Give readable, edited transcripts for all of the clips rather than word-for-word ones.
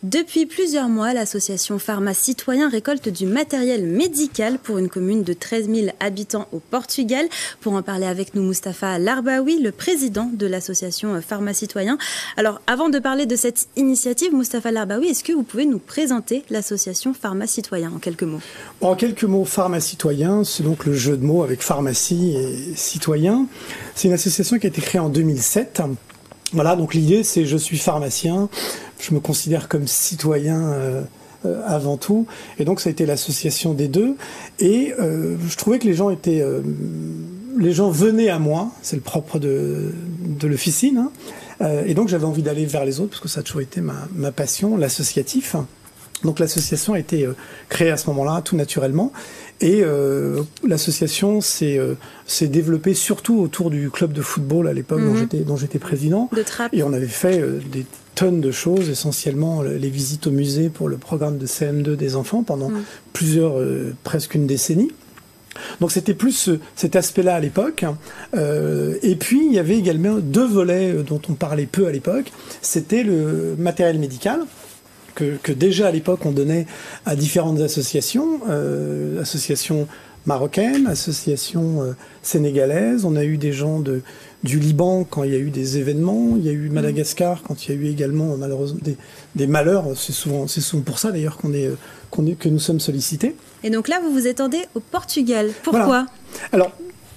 Depuis plusieurs mois, l'association Pharma Citoyen récolte du matériel médical pour une commune de 13 000 habitants au Portugal. Pour en parler avec nous, Moustapha Larbaoui, le président de l'association Pharma Citoyen. Alors, avant de parler de cette initiative, Moustapha Larbaoui, est-ce que vous pouvez nous présenter l'association Pharma Citoyen en quelques mots? En quelques mots, Pharma Citoyen, c'est donc le jeu de mots avec pharmacie et citoyen. C'est une association qui a été créée en 2007. Voilà, donc l'idée, c'est je suis pharmacien, je me considère comme citoyen avant tout, et donc ça a été l'association des deux. Et je trouvais que les gens venaient à moi, c'est le propre de l'officine, hein, et donc j'avais envie d'aller vers les autres parce que ça a toujours été ma passion, l'associatif. Donc l'association a été créée à ce moment-là, tout naturellement. Et l'association s'est développée surtout autour du club de football à l'époque dont j'étais président. Et on avait fait des tonnes de choses, essentiellement les visites au musée pour le programme de CM2 des enfants pendant presque une décennie. Donc c'était plus cet aspect-là à l'époque. Et puis il y avait également deux volets dont on parlait peu à l'époque. C'était le matériel médical. Que déjà à l'époque on donnait à différentes associations, associations marocaines, associations sénégalaises. On a eu des gens du Liban quand il y a eu des événements. Il y a eu Madagascar quand il y a eu également malheureusement des malheurs. C'est souvent pour ça d'ailleurs que nous sommes sollicités. Et donc là vous vous étendez au Portugal. Pourquoi? Voilà. Alors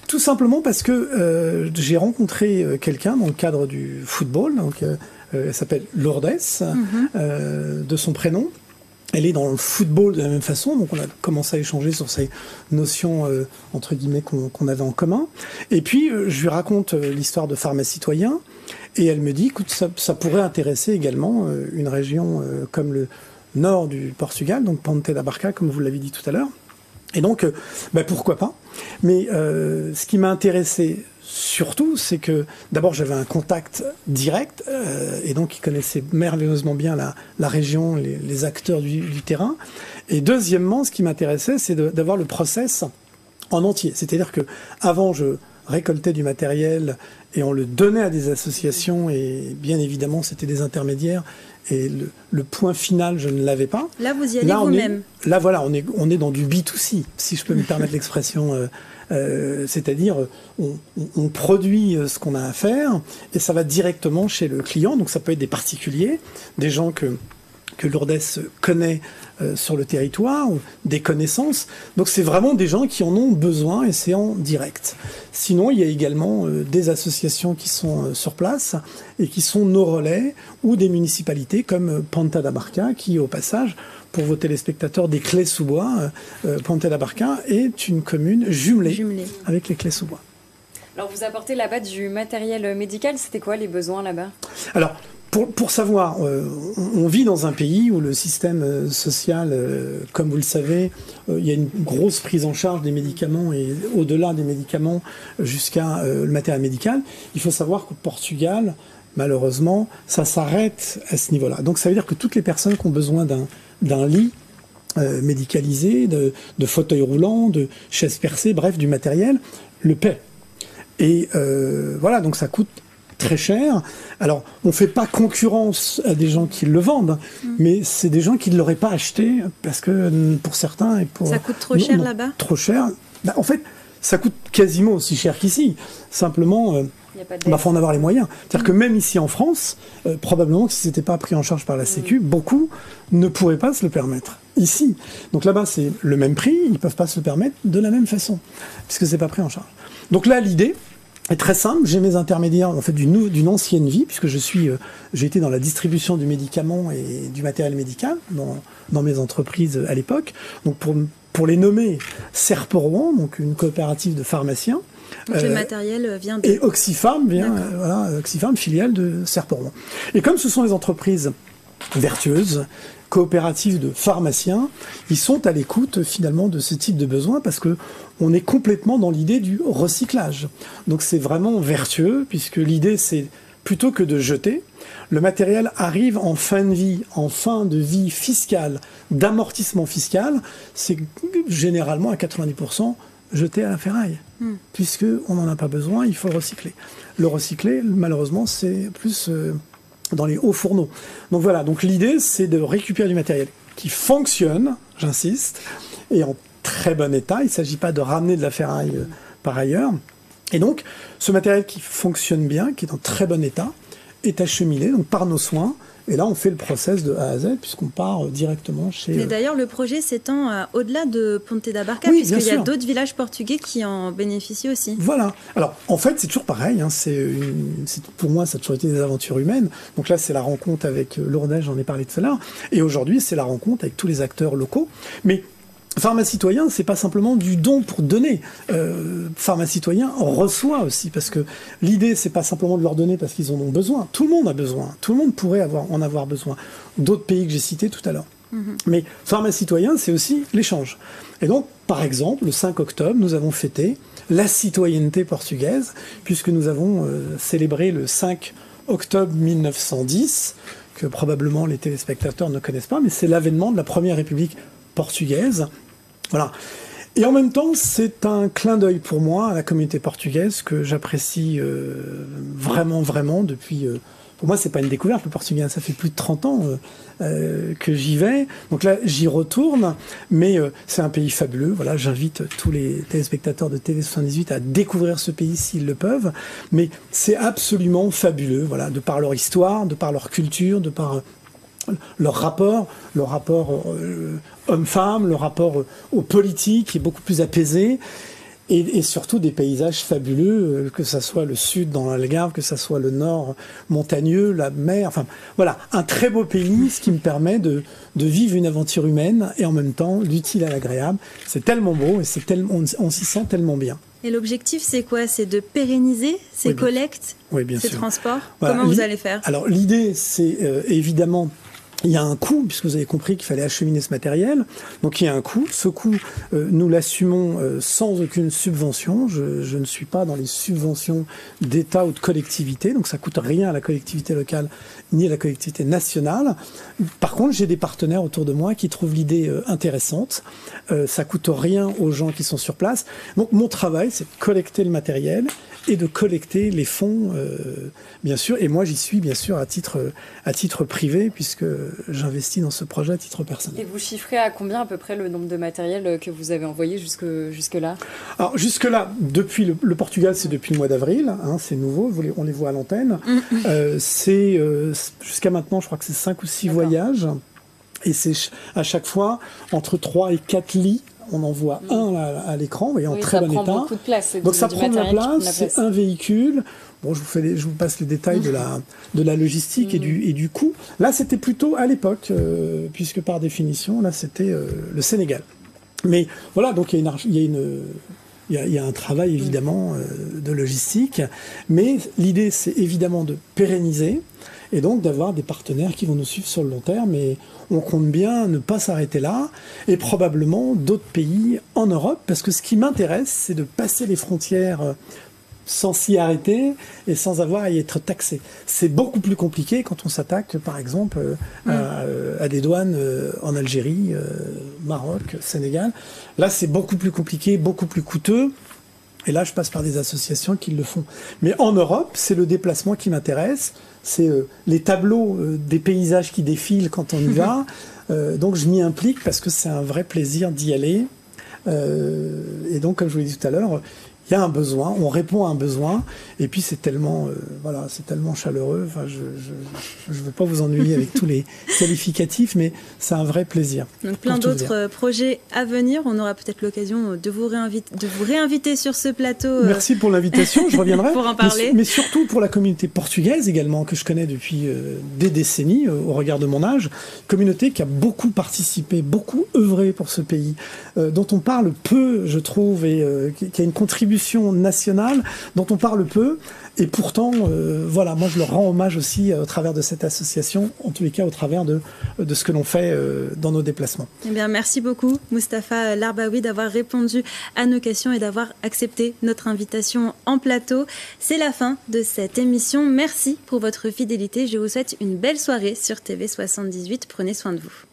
tout simplement parce que j'ai rencontré quelqu'un dans le cadre du football. Donc elle s'appelle Lourdes, de son prénom. Elle est dans le football de la même façon, donc on a commencé à échanger sur ces notions, entre guillemets, qu'on avait en commun. Et puis, je lui raconte l'histoire de Pharma Citoyen, et elle me dit, écoute, ça pourrait intéresser également une région comme le nord du Portugal, donc Ponte da Barca, comme vous l'avez dit tout à l'heure. Et donc, pourquoi pas. Mais ce qui m'a intéressé surtout, c'est que d'abord j'avais un contact direct et donc ils connaissaient merveilleusement bien la région, les acteurs du terrain. Et deuxièmement, ce qui m'intéressait, c'est d'avoir le process en entier. C'est-à-dire que avant, je récoltais du matériel et on le donnait à des associations et bien évidemment, c'était des intermédiaires. Et le point final, je ne l'avais pas. Là, vous y allez vous-même. Là, voilà, on est dans du B2C, si je peux me permettre l'expression. C'est-à-dire, on produit ce qu'on a à faire et ça va directement chez le client. Donc, ça peut être des particuliers, des gens que Lourdes connaît sur le territoire, ou des connaissances. Donc c'est vraiment des gens qui en ont besoin et c'est en direct. Sinon, il y a également des associations qui sont sur place et qui sont nos relais, ou des municipalités comme Ponte da Barca, qui au passage, pour vos téléspectateurs des Clés-sous-Bois, Ponte da Barca est une commune jumelée avec les Clés-sous-Bois. Alors vous apportez là-bas du matériel médical, c'était quoi les besoins là-bas? Alors, pour savoir, on vit dans un pays où le système social, comme vous le savez, il y a une grosse prise en charge des médicaments et au-delà des médicaments jusqu'à le matériel médical. Il faut savoir qu'au Portugal, malheureusement, ça s'arrête à ce niveau-là. Donc ça veut dire que toutes les personnes qui ont besoin d'un lit médicalisé, de fauteuil roulant, de chaises percées, bref, du matériel, le paient. Et voilà, donc ça coûte très cher. Alors, on ne fait pas concurrence à des gens qui le vendent, mais c'est des gens qui ne l'auraient pas acheté parce que pour certains et pour... Ça coûte trop cher là-bas? Trop cher. En fait, ça coûte quasiment aussi cher qu'ici. Simplement, faut en avoir les moyens. C'est-à-dire que même ici en France, probablement que si ce n'était pas pris en charge par la Sécu, beaucoup ne pourraient pas se le permettre. Ici. Donc là-bas, c'est le même prix, ils ne peuvent pas se le permettre de la même façon, puisque ce n'est pas pris en charge. Donc là, l'idée est très simple. J'ai mes intermédiaires en fait d'une ancienne vie, puisque j'ai été dans la distribution du médicament et du matériel médical dans mes entreprises à l'époque. Donc pour les nommer, Serporouen, donc une coopérative de pharmaciens. Donc le matériel vient de... Et Oxypharm Oxypharm, filiale de Serporouen. Et comme ce sont des entreprises vertueuses, coopératives de pharmaciens, ils sont à l'écoute finalement de ce type de besoins parce que on est complètement dans l'idée du recyclage. Donc c'est vraiment vertueux puisque l'idée c'est plutôt que de jeter, le matériel arrive en fin de vie fiscale, d'amortissement fiscal, c'est généralement à 90% jeté à la ferraille, puisqu'on n'en a pas besoin, il faut le recycler. Le recycler, malheureusement, c'est plus dans les hauts fourneaux. Donc voilà, donc l'idée, c'est de récupérer du matériel qui fonctionne, j'insiste, et en très bon état. Il ne s'agit pas de ramener de la ferraille par ailleurs. Et donc, ce matériel qui fonctionne bien, qui est en très bon état, est acheminé donc, par nos soins. Et là, on fait le process de A à Z, puisqu'on part directement chez... Et d'ailleurs, le projet s'étend au-delà de Ponte da Barca, oui, puisqu'il y a d'autres villages portugais qui en bénéficient aussi. Voilà. Alors, en fait, c'est toujours pareil. Hein. Pour moi, ça a toujours été des aventures humaines. Donc là, c'est la rencontre avec Lourdes, j'en ai parlé tout à l'heure. Et aujourd'hui, c'est la rencontre avec tous les acteurs locaux. Mais Pharma Citoyen, c'est pas simplement du don pour donner. Pharma Citoyen en reçoit aussi, parce que l'idée, c'est pas simplement de leur donner parce qu'ils en ont besoin. Tout le monde a besoin. Tout le monde pourrait en avoir besoin. D'autres pays que j'ai cités tout à l'heure. Mais Pharma Citoyen, c'est aussi l'échange. Et donc, par exemple, le 5 octobre, nous avons fêté la citoyenneté portugaise, puisque nous avons célébré le 5 octobre 1910, que probablement les téléspectateurs ne connaissent pas, mais c'est l'avènement de la première République portugaise. Voilà. Et en même temps, c'est un clin d'œil pour moi à la communauté portugaise que j'apprécie vraiment, vraiment depuis... pour moi, c'est pas une découverte, le Portugal. Ça fait plus de 30 ans que j'y vais. Donc là, j'y retourne. Mais c'est un pays fabuleux. Voilà, j'invite tous les téléspectateurs de TV78 à découvrir ce pays s'ils le peuvent. Mais c'est absolument fabuleux. Voilà, de par leur histoire, de par leur culture, de par... leur rapport homme-femme, le rapport aux politiques qui est beaucoup plus apaisé, et surtout des paysages fabuleux, que ça soit le sud dans l'Algarve, que ça soit le nord montagneux, la mer, enfin voilà, un très beau pays, ce qui me permet de vivre une aventure humaine et en même temps l'utile à l'agréable. C'est tellement beau et on s'y sent tellement bien. Et l'objectif, c'est quoi? C'est de pérenniser ces collectes, ces transports? Voilà. Comment vous allez faire? Alors l'idée, c'est évidemment... Il y a un coût, puisque vous avez compris qu'il fallait acheminer ce matériel. Donc il y a un coût. Ce coût, nous l'assumons sans aucune subvention. Je ne suis pas dans les subventions d'État ou de collectivité. Donc ça coûte rien à la collectivité locale ni à la collectivité nationale. Par contre, j'ai des partenaires autour de moi qui trouvent l'idée intéressante. Ça coûte rien aux gens qui sont sur place. Donc mon travail, c'est de collecter le matériel et de collecter les fonds, bien sûr. Et moi, j'y suis, bien sûr, à titre privé, puisque j'investis dans ce projet à titre personnel. Et vous chiffrez à combien à peu près le nombre de matériel que vous avez envoyé jusque-là? Alors jusque-là, depuis le Portugal, c'est depuis le mois d'avril, hein, c'est nouveau, on les voit à l'antenne. Jusqu'à maintenant, je crois que c'est 5 ou 6 voyages. Et c'est à chaque fois entre 3 et 4 lits. On en voit un à l'écran, vous voyez, en très bon état. Beaucoup de place, donc ça prend de la place, c'est un véhicule. Bon, je vous passe les détails de la logistique et du coût. Là, c'était plutôt à l'époque, puisque par définition, là, c'était le Sénégal. Mais voilà, donc il y a un travail évidemment de logistique, mais l'idée, c'est évidemment de pérenniser et donc d'avoir des partenaires qui vont nous suivre sur le long terme. Et on compte bien ne pas s'arrêter là, et probablement d'autres pays en Europe, parce que ce qui m'intéresse, c'est de passer les frontières sans s'y arrêter et sans avoir à y être taxé. C'est beaucoup plus compliqué quand on s'attaque, par exemple, à des douanes en Algérie, Maroc, Sénégal. Là, c'est beaucoup plus compliqué, beaucoup plus coûteux. Et là, je passe par des associations qui le font. Mais en Europe, c'est le déplacement qui m'intéresse. C'est les tableaux des paysages qui défilent quand on y va. Donc, je m'y implique parce que c'est un vrai plaisir d'y aller. Et donc, comme je vous l'ai dit tout à l'heure, il y a un besoin, on répond à un besoin, et puis c'est tellement, c'est tellement chaleureux. Enfin, je ne veux pas vous ennuyer avec tous les qualificatifs, mais c'est un vrai plaisir. Donc plein d'autres projets à venir. On aura peut-être l'occasion de vous réinviter sur ce plateau. Merci pour l'invitation, je reviendrai. Pour en parler. Mais surtout pour la communauté portugaise également, que je connais depuis des décennies, au regard de mon âge. Communauté qui a beaucoup participé, beaucoup œuvré pour ce pays, dont on parle peu, je trouve, et qui a une contribution nationale dont on parle peu, et pourtant moi je leur rends hommage aussi au travers de cette association, en tous les cas au travers de ce que l'on fait dans nos déplacements. Eh bien, merci beaucoup Moustapha Larbaoui d'avoir répondu à nos questions et d'avoir accepté notre invitation en plateau. C'est la fin de cette émission. Merci pour votre fidélité. Je vous souhaite une belle soirée sur TV78. Prenez soin de vous.